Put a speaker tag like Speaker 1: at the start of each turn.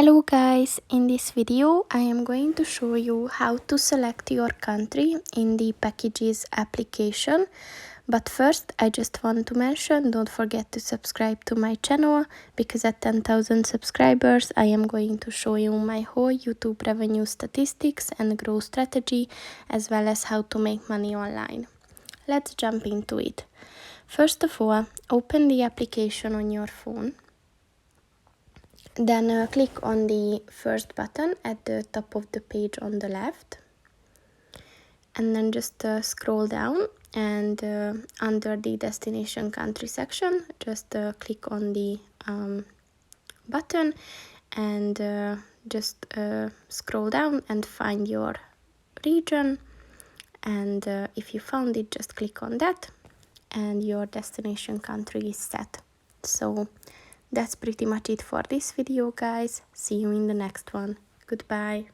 Speaker 1: Hello guys, in this video I am going to show you how to select your country in the packages application. But first I just want to mention, don't forget to subscribe to my channel, because at 10,000 subscribers I am going to show you my whole YouTube revenue statistics and growth strategy, as well as how to make money online. Let's jump into it. First of all, open the application on your phone. Then click on the first button at the top of the page on the left, and then just scroll down, and under the destination country section just click on the button, and just scroll down and find your region, and if you found it, just click on that and your destination country is set. So that's pretty much it for this video, guys. See you in the next one. Goodbye.